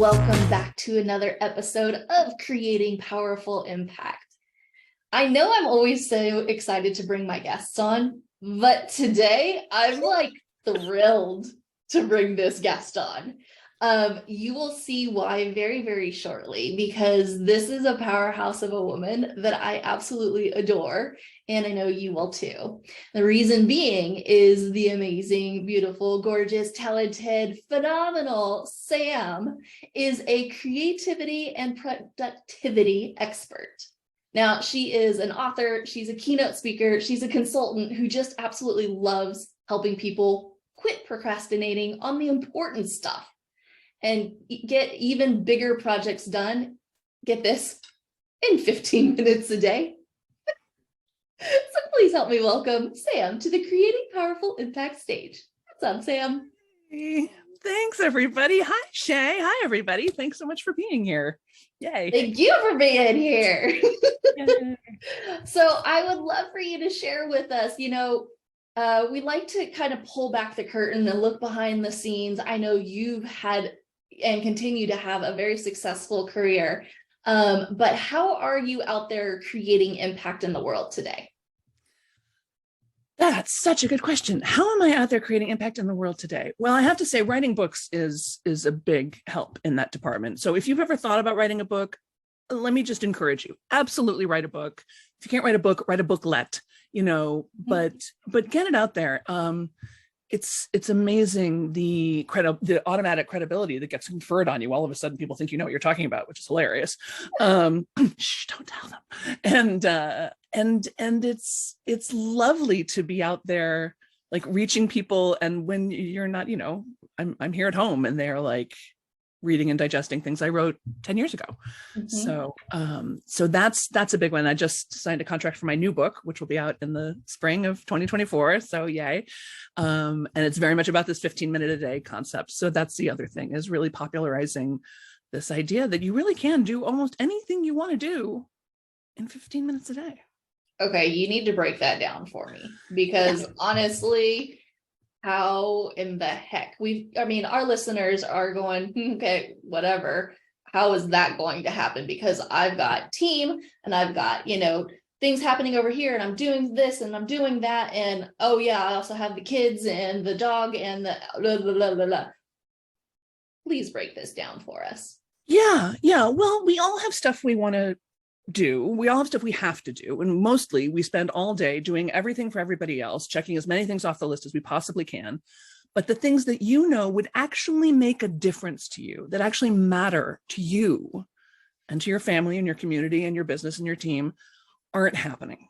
welcome back to another episode of Creating Powerful Impact. I know I'm always so excited to bring my guests on, but today I'm like thrilled to bring this guest on. You will see why very, very shortly, because this is a powerhouse of a woman that I absolutely adore, and I know you will too. The reason being is the amazing, beautiful, gorgeous, talented, phenomenal Sam is a creativity and productivity expert. Now, she is an author, she's a keynote speaker, she's a consultant who just absolutely loves helping people quit procrastinating on the important stuff and get even bigger projects done, get this, in 15 minutes a day. So please help me welcome Sam to the Creating Powerful Impact stage. What's up, Sam? Hey, thanks, everybody. Hi, Shay. Hi, everybody. Thanks so much for being here. Yay. Thank you for being here. So I would love for you to share with us, we like to kind of pull back the curtain and look behind the scenes. I know you've had and continue to have a very successful career. But how are you out there creating impact in the world today? That's such a good question. How am I out there creating impact in the world today? Well, I have to say writing books is a big help in that department. So if you've ever thought about writing a book, let me just encourage you. Absolutely write a book. If you can't write a booklet, but get it out there. It's amazing the automatic credibility that gets conferred on you. All of a sudden, people think you know what you're talking about, which is hilarious. Shh, don't tell them. And it's lovely to be out there, like reaching people. And when you're not, I'm here at home, and they're like reading and digesting things I wrote 10 years ago. Mm-hmm. So that's a big one. I just signed a contract for my new book, which will be out in the spring of 2024. So yay. And it's very much about this 15-minute a day concept. So that's the other thing, is really popularizing this idea that you really can do almost anything you want to do in 15 minutes a day. Okay, you need to break that down for me, because honestly, how in the heck our listeners are going, okay, whatever. How is that going to happen? Because I've got team and I've got, things happening over here, and I'm doing this and I'm doing that. And oh yeah, I also have the kids and the dog and the blah, blah, blah, blah, blah. Please break this down for us. Yeah. Well, we all have stuff we want to do. We all have stuff we have to do. And mostly we spend all day doing everything for everybody else, checking as many things off the list as we possibly can. But the things that would actually make a difference to you, that actually matter to you and to your family and your community and your business and your team, aren't happening.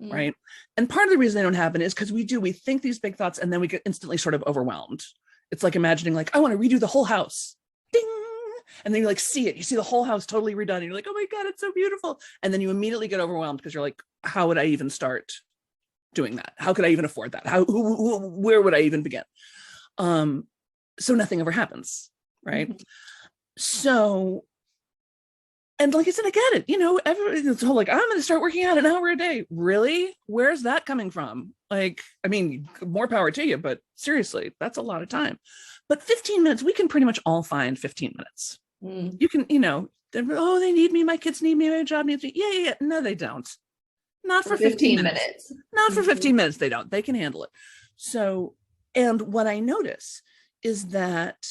Right. And part of the reason they don't happen is because we think these big thoughts, and then we get instantly sort of overwhelmed. It's like imagining, like, I want to redo the whole house. Ding. And then you see it, you see the whole house totally redone, and you're like, oh my God, it's so beautiful. And then you immediately get overwhelmed because you're like, how would I even start doing that? How could I even afford that? Where would I even begin? So nothing ever happens, right? Mm-hmm. So, and like I said, I get it. It's whole like, I'm going to start working out an hour a day. Really? Where's that coming from? Like, more power to you, but seriously, that's a lot of time. But 15 minutes, we can pretty much all find 15 minutes. You can, they need me, my kids need me, my job needs me. Yeah. No, they don't. Not for 15 minutes. Not for 15 minutes, they don't. They can handle it. So, and what I notice is that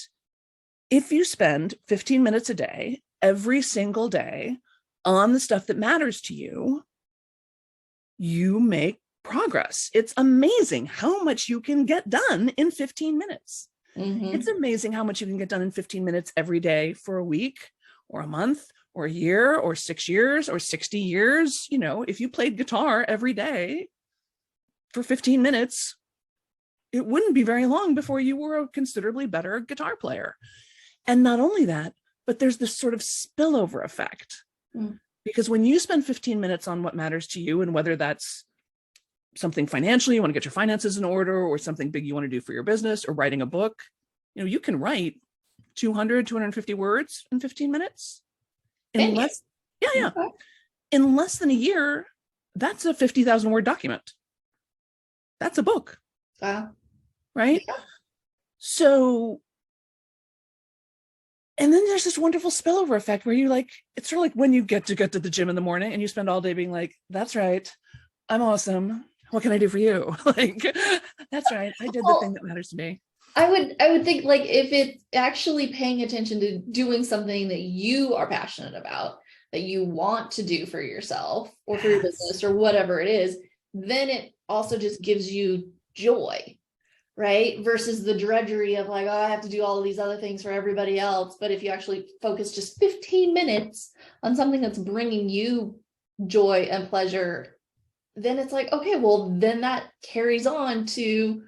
if you spend 15 minutes a day, every single day, on the stuff that matters to you, you make progress. It's amazing how much you can get done in 15 minutes. Mm-hmm. It's amazing how much you can get done in 15 minutes every day for a week or a month or a year or 6 years or 60 years. If you played guitar every day for 15 minutes, it wouldn't be very long before you were a considerably better guitar player. And not only that, but there's this sort of spillover effect. Because when you spend 15 minutes on what matters to you, and whether that's something financially, you want to get your finances in order, or something big you want to do for your business, or writing a book, you can write 250 words in 15 minutes. In less than a year, that's a 50,000 word document. That's a book. Right? Yeah. So And then there's this wonderful spillover effect where you like, it's sort of like when you get to the gym in the morning and you spend all day being like, that's right, I'm awesome. What can I do for you? Like, that's right, I did the thing that matters to me. I would think like if it's actually paying attention to doing something that you are passionate about, that you want to do for yourself or for your business or whatever it is, then it also just gives you joy, right? Versus the drudgery of like, oh, I have to do all of these other things for everybody else. But if you actually focus just 15 minutes on something that's bringing you joy and pleasure, then it's like, okay, well, then that carries on to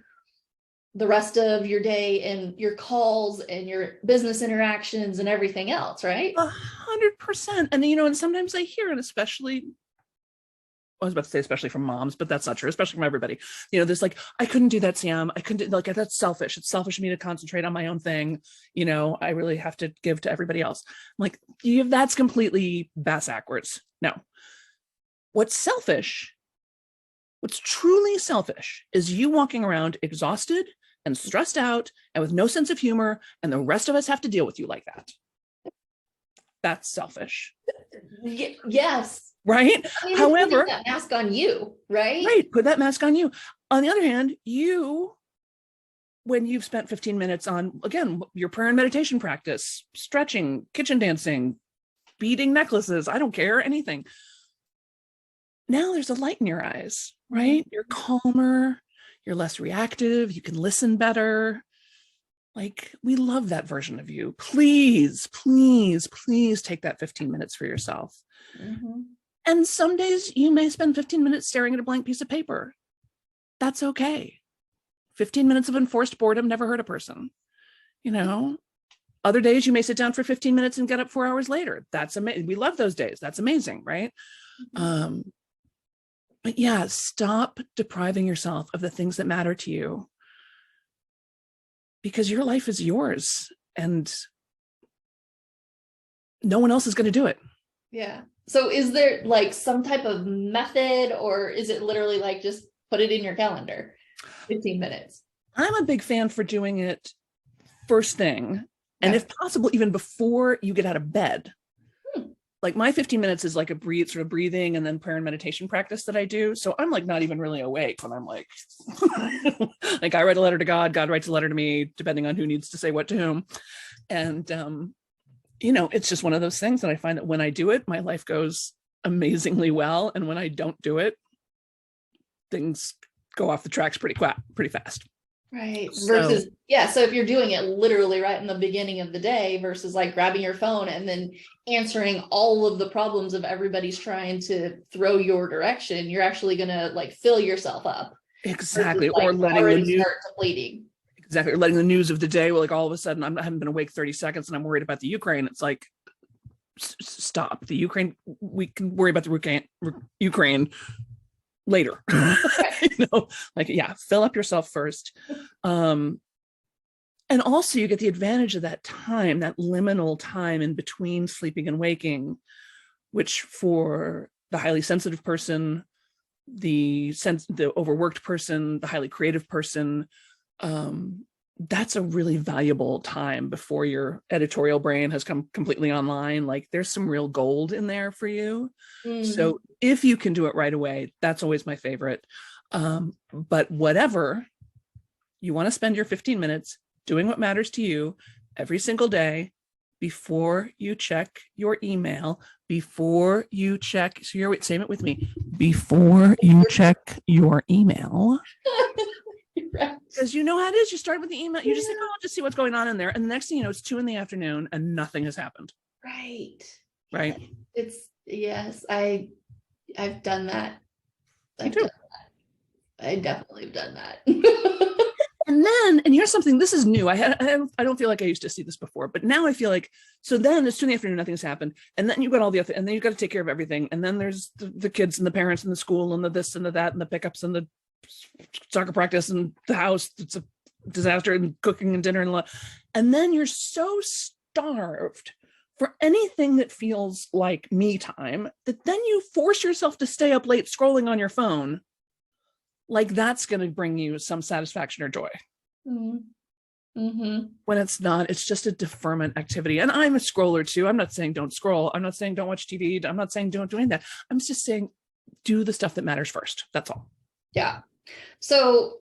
the rest of your day and your calls and your business interactions and everything else, right? 100%. And and sometimes I hear, and especially, I was about to say especially from moms, but that's not true, especially from everybody. There's like, I couldn't do that, Sam. I couldn't do, like, that's selfish. It's selfish of me to concentrate on my own thing. I really have to give to everybody else. I'm like, that's completely bass backwards. No. What's truly selfish is you walking around exhausted and stressed out and with no sense of humor, and the rest of us have to deal with you like that. That's selfish. Yes. Right? I mean, However, that mask on you, right? Right. Put that mask on you. On the other hand, when you've spent 15 minutes on, again, your prayer and meditation practice, stretching, kitchen dancing, beading necklaces, I don't care, anything. Now there's a light in your eyes, right? You're calmer, you're less reactive, you can listen better. Like, we love that version of you. Please, please, please take that 15 minutes for yourself. Mm-hmm. And some days you may spend 15 minutes staring at a blank piece of paper. That's okay. 15 minutes of enforced boredom never hurt a person. Other days you may sit down for 15 minutes and get up 4 hours later. That's amazing. We love those days. That's amazing, right? Mm-hmm. But yeah, stop depriving yourself of the things that matter to you, because your life is yours and no one else is going to do it. Yeah. So is there like some type of method, or is it literally like just put it in your calendar, 15 minutes? I'm a big fan for doing it first thing. And if possible, even before you get out of bed. Like, my 15 minutes is like a breathing and then prayer and meditation practice that I do. So I'm like not even really awake when I'm like, like, I write a letter to God, God writes a letter to me, depending on who needs to say what to whom. And, it's just one of those things that I find that when I do it, my life goes amazingly well. And when I don't do it, things go off the tracks pretty fast. Right. Versus, so if you're doing it literally right in the beginning of the day versus like grabbing your phone and then answering all of the problems of everybody's trying to throw your direction, you're actually going to like fill yourself up. Exactly. Versus, or like, letting the news start depleting. Exactly. Or letting the news of the day, well, like all of a sudden I haven't been awake 30 seconds and I'm worried about the Ukraine. It's like, stop. The Ukraine, we can worry about the Ukraine later. Fill up yourself first. And also you get the advantage of that time, that liminal time in between sleeping and waking, which for the highly sensitive person, the overworked person, the highly creative person, that's a really valuable time before your editorial brain has come completely online. Like, there's some real gold in there for you. So if you can do it right away, that's always my favorite. But whatever, you want to spend your 15 minutes doing what matters to you every single day before you check your email, before you check, say it with me, before you check your email. Because you know how it is. You start with the email. You just think, I'll just see what's going on in there. And the next thing you know, it's 2 PM and nothing has happened. Right. Yes. I've done that. Me too. I definitely have done that. And here's something, this is new. I don't feel like I used to see this before, but now I feel like, so then it's 2 PM, nothing's happened. And then you've got all the other, and then you've got to take care of everything. And then there's the kids and the parents and the school and the this and the that and the pickups and the soccer practice and the house. It's a disaster, and cooking and dinner and then you're so starved for anything that feels like me time that then you force yourself to stay up late scrolling on your phone. Like, that's going to bring you some satisfaction or joy. When it's not, it's just a deferment activity. And I'm a scroller too. I'm not saying don't scroll. I'm not saying don't watch TV. I'm not saying don't do any of that. I'm just saying do the stuff that matters first. That's all. Yeah. So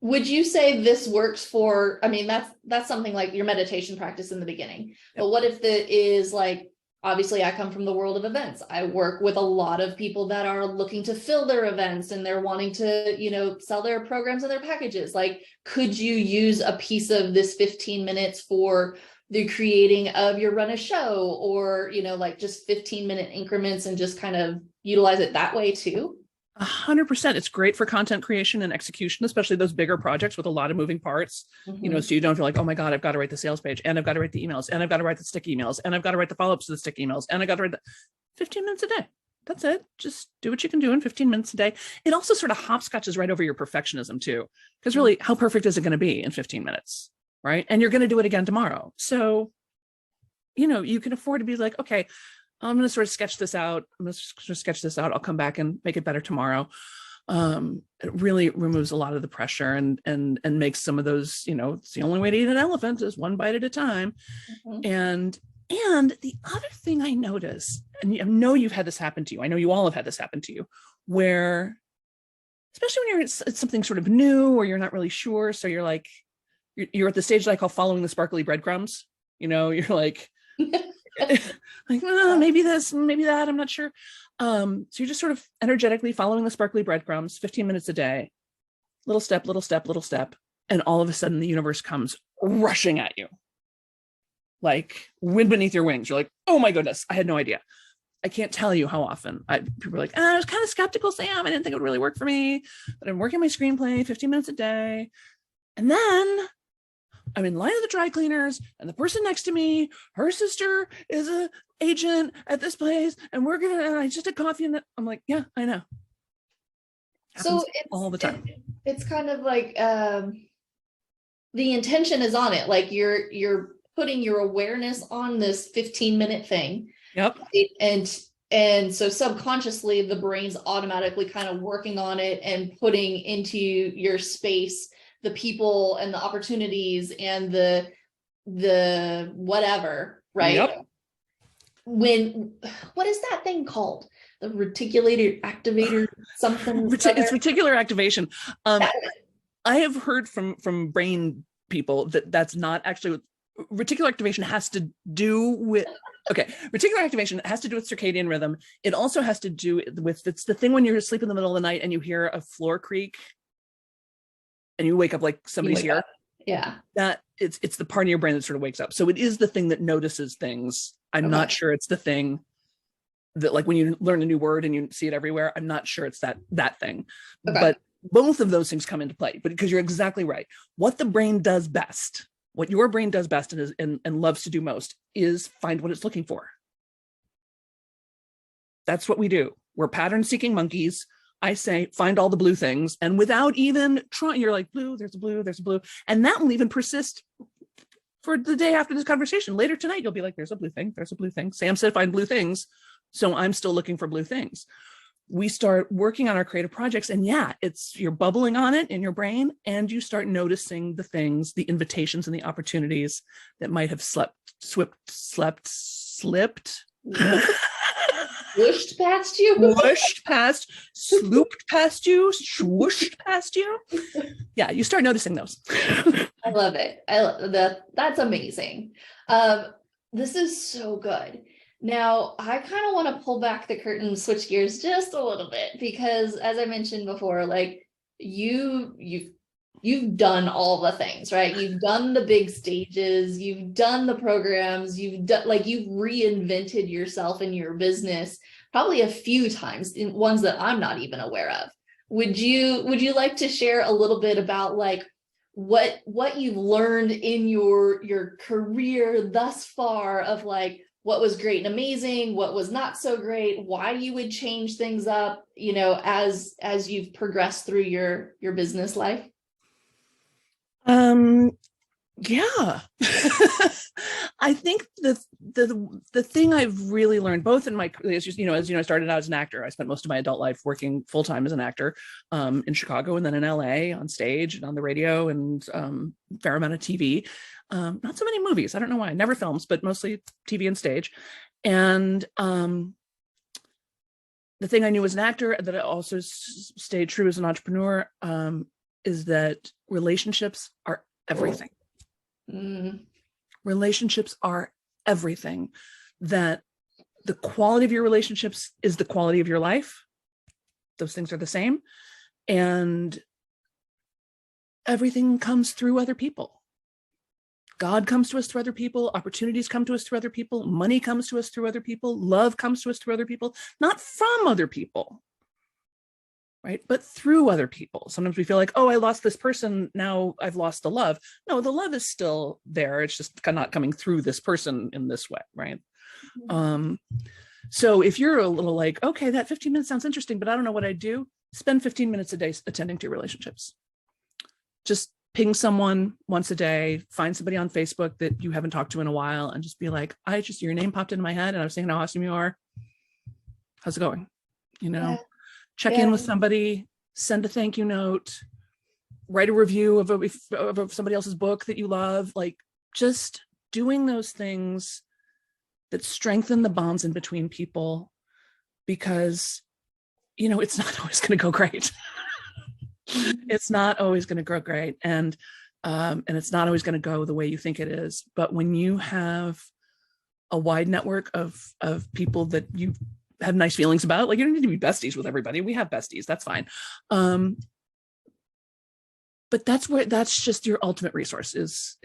would you say this works for, I mean, that's something like your meditation practice in the beginning. Yep. But what if it is like, obviously I come from the world of events. I work with a lot of people that are looking to fill their events and they're wanting to, you know, sell their programs and their packages. Like, could you use a piece of this 15 minutes for the creating of your run a show, or, you know, like just 15-minute increments and just kind of utilize it that way too? 100%. It's great for content creation and execution, especially those bigger projects with a lot of moving parts, you know, so you don't feel like, oh my God, I've got to write the sales page, and I've got to write the emails, and I've got to write the stick emails, and I've got to write the follow-ups to the stick emails, and I got to write 15 minutes a day. That's it. Just do what you can do in 15 minutes a day. It also sort of hopscotches right over your perfectionism too, because really, how perfect is it going to be in 15 minutes, right? And you're going to do it again tomorrow. So, you know, you can afford to be like, okay, I'm going to sort of sketch this out. I'll come back and make it better tomorrow. It really removes a lot of the pressure and makes some of those, you know, it's the only way to eat an elephant is one bite at a time. And the other thing I notice, and I know you've had this happen to you, I know you all have had this happen to you, where, especially when it's something sort of new or you're not really sure. So you're like, you're at the stage that I call following the sparkly breadcrumbs. You know, you're like, like, oh, maybe this, maybe that, I'm not sure. So you're just sort of energetically following the sparkly breadcrumbs, 15 minutes a day, little step, little step, little step. And all of a sudden the universe comes rushing at you. Like wind beneath your wings. You're like, oh my goodness, I had no idea. I can't tell you how often people are like, I was kind of skeptical, Sam. I didn't think it would really work for me, but I'm working my screenplay 15 minutes a day. And then I'm in line at the dry cleaners, and the person next to me, her sister is an agent at this place, and I just had coffee, and I'm like, yeah, I know. Happens so it's all the time. It's kind of like the intention is on it. Like you're putting your awareness on this 15-minute thing. Yep. And so subconsciously the brain's automatically kind of working on it and putting into your space the people and the opportunities and the whatever, right? Yep. What is that thing called? The reticulator activator something? It's reticular activation. I have heard from brain people that's not actually what reticular activation has to do with. Okay, reticular activation has to do with circadian rhythm. It also has to do with, it's the thing when you're asleep in the middle of the night and you hear a floor creak and you wake up like somebody's here. Yeah. That it's the part of your brain that sort of wakes up. So it is the thing that notices things. I'm not sure it's the thing that, like when you learn a new word and you see it everywhere, I'm not sure it's that thing. Okay. But both of those things come into play. But because you're exactly right. What the brain does best, what your brain does best and loves to do most is find what it's looking for. That's what we do. We're pattern-seeking monkeys. I say, find all the blue things. And without even trying, you're like, blue, there's a blue, there's a blue. And that will even persist for the day after this conversation. Later tonight, you'll be like, there's a blue thing, there's a blue thing. Sam said find blue things. So I'm still looking for blue things. We start working on our creative projects, and yeah, you're bubbling on it in your brain, and you start noticing the things, the invitations and the opportunities that might have slipped. Whooshed past you, swooped past you, swooshed past you. Yeah, you start noticing those. I love it. That's amazing. This is so good. Now, I kind of want to pull back the curtain, switch gears just a little bit, because as I mentioned before, like you've done all the things, right? You've done the big stages, you've done the programs, you've reinvented yourself and your business probably a few times, in ones that I'm not even aware of. Would you like to share a little bit about like what you've learned in your career thus far, of like what was great and amazing, what was not so great, why you would change things up, you know, as you've progressed through your business life? Yeah. I think the thing I've really learned, both in my, as you know, I started out as an actor. I spent most of my adult life working full time as an actor in Chicago and then in LA on stage and on the radio and fair amount of TV. Not so many movies. I don't know why. Never films, but mostly TV and stage. And the thing I knew as an actor that I also stayed true as an entrepreneur is that relationships are everything. Relationships are everything. That the quality of your relationships is the quality of your life. Those things are the same. And everything comes through other people. God comes to us through other people. Opportunities come to us through other people. Money comes to us through other people. Love comes to us through other people, not from other people, right? But through other people. Sometimes we feel like, oh, I lost this person. Now I've lost the love. No, the love is still there. It's just not coming through this person in this way, right? Mm-hmm. So if you're a little like, okay, that 15 minutes sounds interesting, but I don't know what I do, spend 15 minutes a day attending to your relationships. Just ping someone once a day, find somebody on Facebook that you haven't talked to in a while and just be like, your name popped into my head and I was thinking how awesome you are. How's it going? Check in with somebody, send a thank you note, write a review of somebody else's book that you love. Like just doing those things that strengthen the bonds in between people, because, it's not always going to go great. It's not always going to go great. And it's not always going to go the way you think it is. But when you have a wide network of people that you have nice feelings about, like you don't need to be besties with everybody. We have besties. That's fine. But that's just your ultimate resource is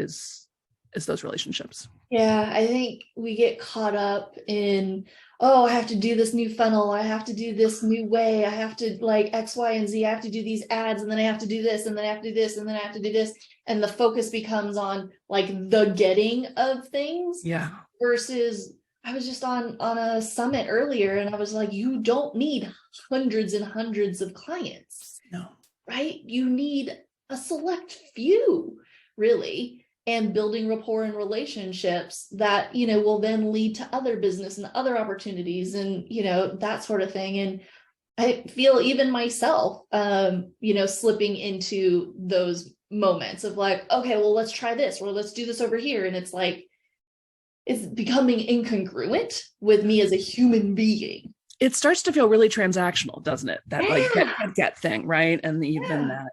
those relationships. Yeah. I think we get caught up in, oh, I have to do this new funnel. I have to do this new way. I have to like X, Y, and Z. I have to do these ads and then I have to do this and then I have to do this and then I have to do this. And the focus becomes on like the getting of things. Yeah. Versus I was just on a summit earlier and I was like, you don't need hundreds and hundreds of clients. No. Right? You need a select few, really. And building rapport and relationships that, will then lead to other business and other opportunities and, that sort of thing. And I feel even myself, slipping into those moments of like, okay, well, let's try this or let's do this over here. And it's like, it's becoming incongruent with me as a human being. It starts to feel really transactional, doesn't it? That like get thing, right? And even that.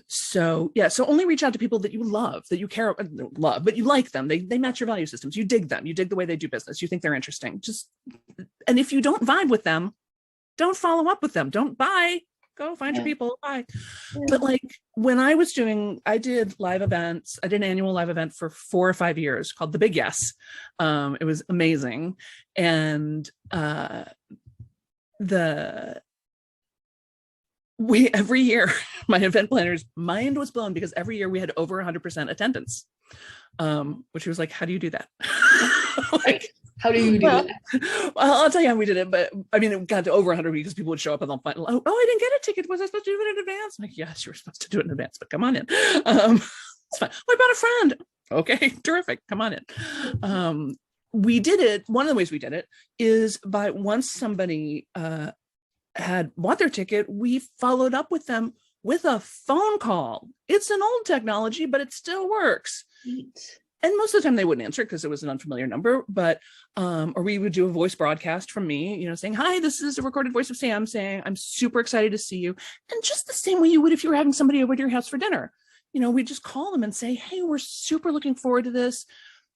So only reach out to people that you love, that you love, but you like them. They match your value systems. You dig them. You dig the way they do business. You think they're interesting. And if you don't vibe with them, don't follow up with them. Don't buy. Go find your people. Bye. Yeah. But like when I did live events. I did an annual live event for 4 or 5 years called The Big Yes. It was amazing. And every year my event planner's mind was blown because every year we had over 100% attendance, which was like, how do you do that? How do you do that? Well, I'll tell you how we did it, but I mean, it got to over 100 because people would show up and they'll find, oh, I didn't get a ticket. Was I supposed to do it in advance? I'm like, yes, you were supposed to do it in advance, but come on in. It's fine. Oh, I brought a friend. Okay, terrific. Come on in. We did it. One of the ways we did it is by once somebody had bought their ticket, we followed up with them with a phone call. It's an old technology, but it still works. Neat. And most of the time they wouldn't answer because it was an unfamiliar number, but or we would do a voice broadcast from me, saying, hi, this is a recorded voice of Sam saying, I'm super excited to see you. And just the same way you would if you were having somebody over to your house for dinner. We just call them and say, hey, we're super looking forward to this.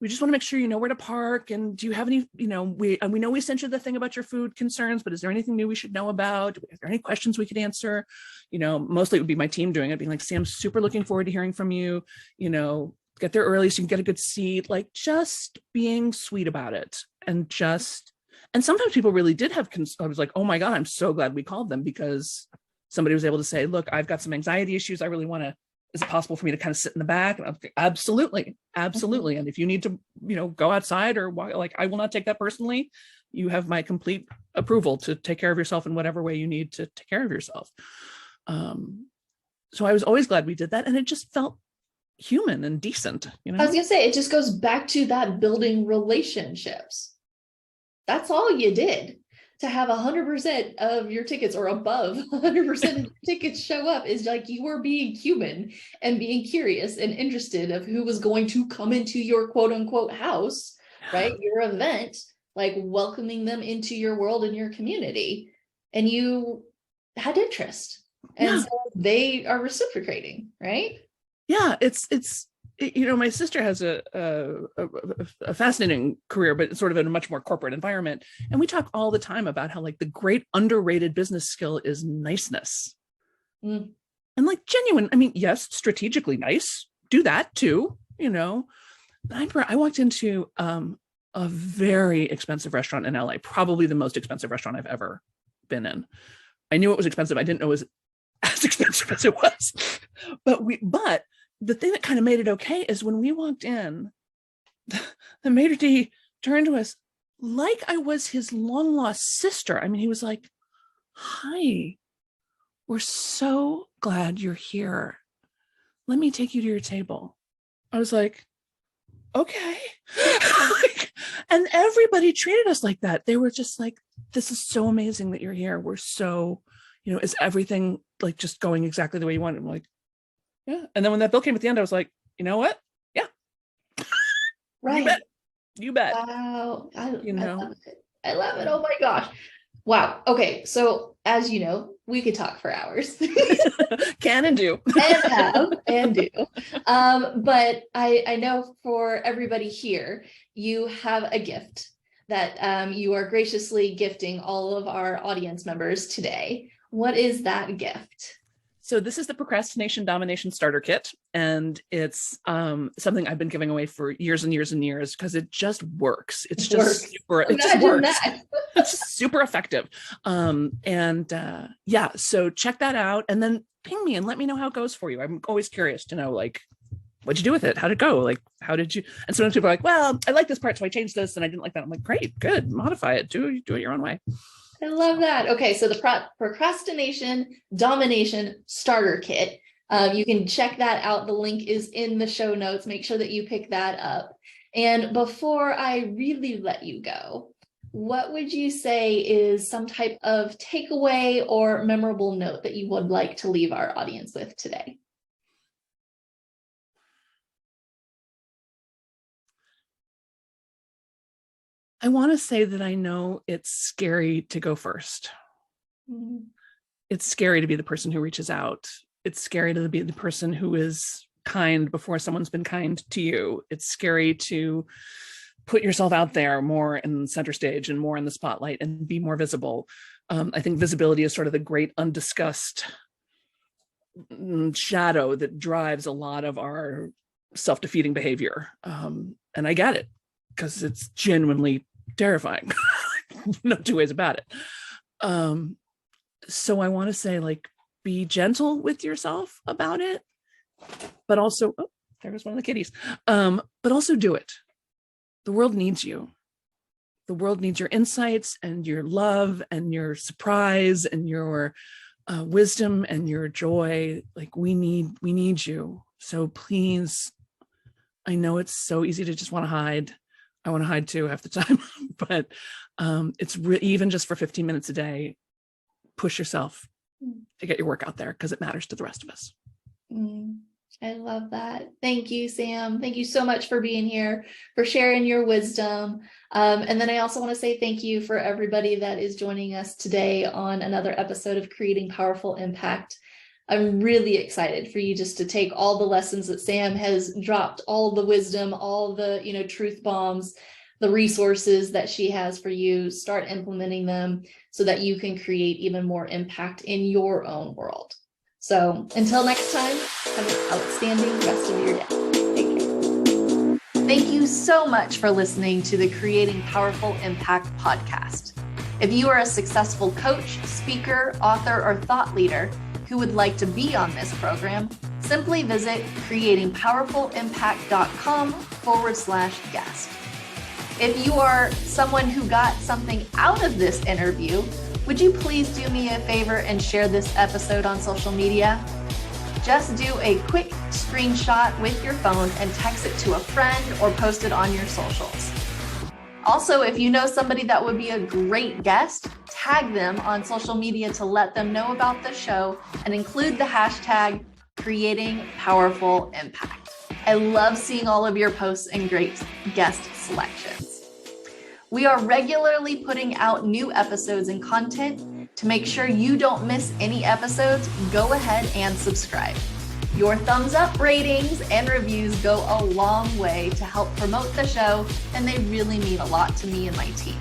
We just want to make sure you know where to park. And do you have any, we know we sent you the thing about your food concerns, but is there anything new we should know about? Are there any questions we could answer? Mostly it would be my team doing it, being like, Sam, super looking forward to hearing from you. Get there early so you can get a good seat. Like just being sweet about it. And sometimes people really did have, I was like, oh my God, I'm so glad we called them because somebody was able to say, look, I've got some anxiety issues. I really want to, is it possible for me to kind of sit in the back? And I'm like, absolutely. Absolutely. And if you need to, go outside or like, I will not take that personally. You have my complete approval to take care of yourself in whatever way you need to take care of yourself. So I was always glad we did that. And it just felt human and decent, you know? I was gonna say, it just goes back to that building relationships. That's all you did. To have 100% of your tickets or above 100% of your tickets show up is like you were being human and being curious and interested of who was going to come into your quote unquote house, right? Your event, like welcoming them into your world and your community. And you had interest. And so they are reciprocating, right? Yeah, you know, my sister has a fascinating career, but sort of in a much more corporate environment. And we talk all the time about how like the great underrated business skill is niceness. And like genuine, I mean, yes, strategically nice, do that too, you know. But I walked into a very expensive restaurant in LA, probably the most expensive restaurant I've ever been in. I knew it was expensive. I didn't know it was as expensive as it was. But the thing that kind of made it okay is when we walked in, the maitre d' turned to us like I was his long lost sister. I mean, he was like, "Hi, we're so glad you're here. Let me take you to your table." I was like, "Okay." And everybody treated us like that. They were just like, "This is so amazing that you're here. We're so, you know, is everything like just going exactly the way you want?" I'm like, "Yeah." And then when that bill came at the end, I was like, "You know what? Yeah." Right. You bet. Wow. I love it. I love it. Oh my gosh. Wow. Okay. So as you know, we could talk for hours. Can and do. And have and do. But I know for everybody here, you have a gift that you are graciously gifting all of our audience members today. What is that gift? So this is the Procrastination Domination Starter Kit, and it's something I've been giving away for years and years and years because it just works. It's just super. It just works. It's super effective. Yeah, so check that out, and then ping me and let me know how it goes for you. I'm always curious to know, like, what'd you do with it? How'd it go? Like, how did you? And sometimes people are like, "Well, I like this part, so I changed this, and I didn't like that." I'm like, "Great, good, modify it. Do it your own way." I love that. Okay, so the Procrastination Domination Starter Kit. You can check that out. The link is in the show notes. Make sure that you pick that up. And before I really let you go, what would you say is some type of takeaway or memorable note that you would like to leave our audience with today? I want to say that I know it's scary to go first. Mm-hmm. It's scary to be the person who reaches out. It's scary to be the person who is kind before someone's been kind to you. It's scary to put yourself out there more in center stage and more in the spotlight and be more visible. I think visibility is sort of the great undiscussed shadow that drives a lot of our self-defeating behavior. And I get it, because it's genuinely terrifying. No two ways about it. So I want to say, like, be gentle with yourself about it, but also, oh, there was one of the kitties. But also do it. The world needs you. The world needs your insights and your love and your surprise and your wisdom and your joy. Like, we need you. So please, I know it's so easy to just want to hide. I want to hide too half the time, but it's even just for 15 minutes a day, push yourself to get your work out there, because it matters to the rest of us. I love that. Thank you, Sam. Thank you so much for being here, for sharing your wisdom. And then I also want to say thank you for everybody that is joining us today on another episode of Creating Powerful Impact. I'm really excited for you just to take all the lessons that Sam has dropped, all the wisdom, all the, truth bombs, the resources that she has for you, start implementing them so that you can create even more impact in your own world. So until next time, have an outstanding rest of your day. Take care. Thank you so much for listening to the Creating Powerful Impact podcast. If you are a successful coach, speaker, author, or thought leader who would like to be on this program, simply visit creatingpowerfulimpact.com/guest. If you are someone who got something out of this interview, would you please do me a favor and share this episode on social media? Just do a quick screenshot with your phone and text it to a friend or post it on your socials. Also, if you know somebody that would be a great guest, tag them on social media to let them know about the show and include the hashtag Creating Powerful Impact. I love seeing all of your posts and great guest selections. We are regularly putting out new episodes and content. To make sure you don't miss any episodes, go ahead and subscribe. Your thumbs up, ratings, and reviews go a long way to help promote the show, and they really mean a lot to me and my team.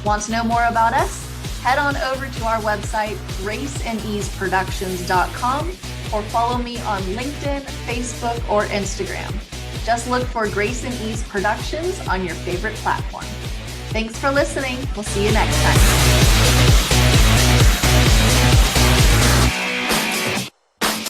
Want to know more about us? Head on over to our website, graceandeaseproductions.com, or follow me on LinkedIn, Facebook, or Instagram. Just look for Grace and Ease Productions on your favorite platform. Thanks for listening. We'll see you next time.